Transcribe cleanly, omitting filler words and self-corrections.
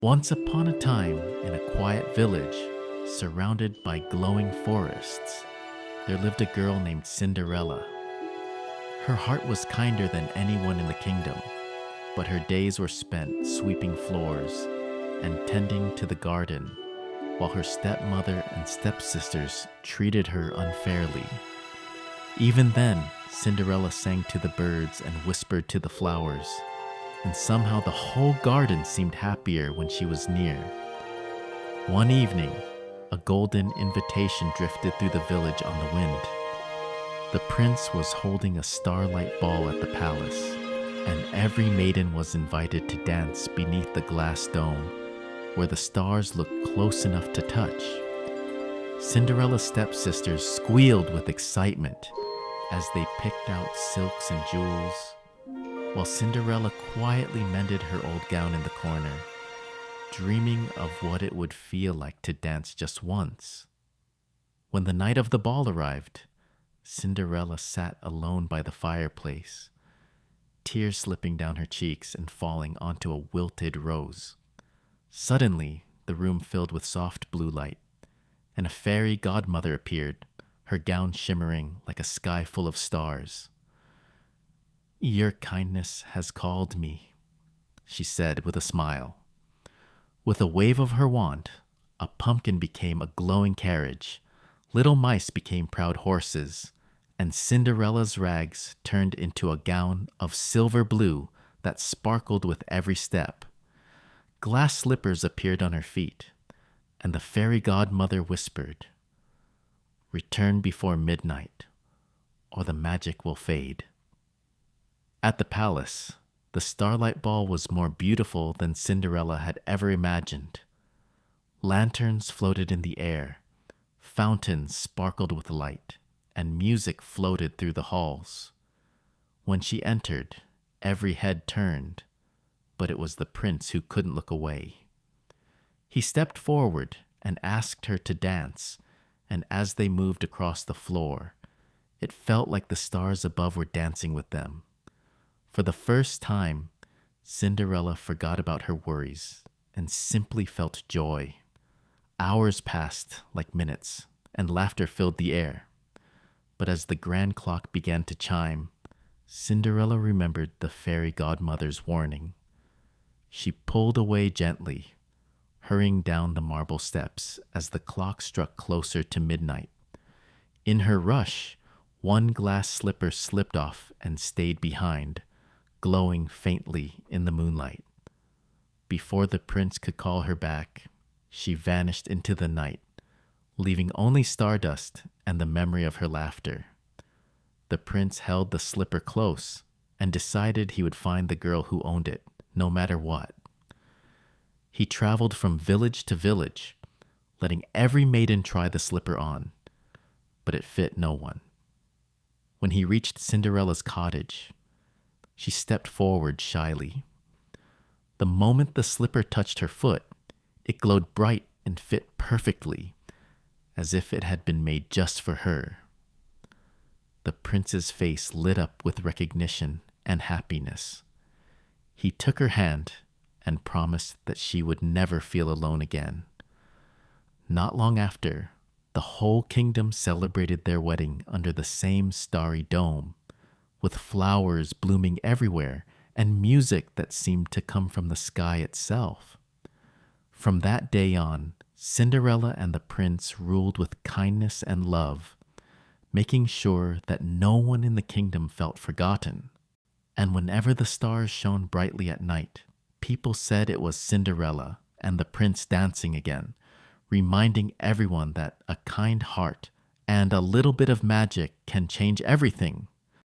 Once upon a time, in a quiet village, surrounded by glowing forests, there lived a girl named Cinderella. Her heart was kinder than anyone in the kingdom, but her days were spent sweeping floors and tending to the garden, while her stepmother and stepsisters treated her unfairly. Even then, Cinderella sang to the birds and whispered to the flowers, and somehow the whole garden seemed happier when she was near. One evening, a golden invitation drifted through the village on the wind. The prince was holding a starlight ball at the palace, and every maiden was invited to dance beneath the glass dome, where the stars looked close enough to touch. Cinderella's stepsisters squealed with excitement as they picked out silks and jewels, while Cinderella quietly mended her old gown in the corner, dreaming of what it would feel like to dance just once. When the night of the ball arrived, Cinderella sat alone by the fireplace, tears slipping down her cheeks and falling onto a wilted rose. Suddenly, the room filled with soft blue light, and a fairy godmother appeared, her gown shimmering like a sky full of stars. "Your kindness has called me," she said with a smile. With a wave of her wand, a pumpkin became a glowing carriage, little mice became proud horses, and Cinderella's rags turned into a gown of silver blue that sparkled with every step. Glass slippers appeared on her feet, and the fairy godmother whispered, "Return before midnight, or the magic will fade." At the palace, the starlight ball was more beautiful than Cinderella had ever imagined. Lanterns floated in the air, fountains sparkled with light, and music floated through the halls. When she entered, every head turned, but it was the prince who couldn't look away. He stepped forward and asked her to dance, and as they moved across the floor, it felt like the stars above were dancing with them. For the first time, Cinderella forgot about her worries and simply felt joy. Hours passed like minutes, and laughter filled the air. But as the grand clock began to chime, Cinderella remembered the fairy godmother's warning. She pulled away gently, hurrying down the marble steps as the clock struck closer to midnight. In her rush, one glass slipper slipped off and stayed behind, glowing faintly in the moonlight. Before the prince could call her back, she vanished into the night, leaving only stardust and the memory of her laughter. The prince held the slipper close and decided he would find the girl who owned it, no matter what. He traveled from village to village, letting every maiden try the slipper on, but it fit no one. When he reached Cinderella's cottage, she stepped forward shyly. The moment the slipper touched her foot, it glowed bright and fit perfectly, as if it had been made just for her. The prince's face lit up with recognition and happiness. He took her hand and promised that she would never feel alone again. Not long after, the whole kingdom celebrated their wedding under the same starry dome, with flowers blooming everywhere and music that seemed to come from the sky itself. From that day on, Cinderella and the prince ruled with kindness and love, making sure that no one in the kingdom felt forgotten. And whenever the stars shone brightly at night, people said it was Cinderella and the prince dancing again, reminding everyone that a kind heart and a little bit of magic can change everything.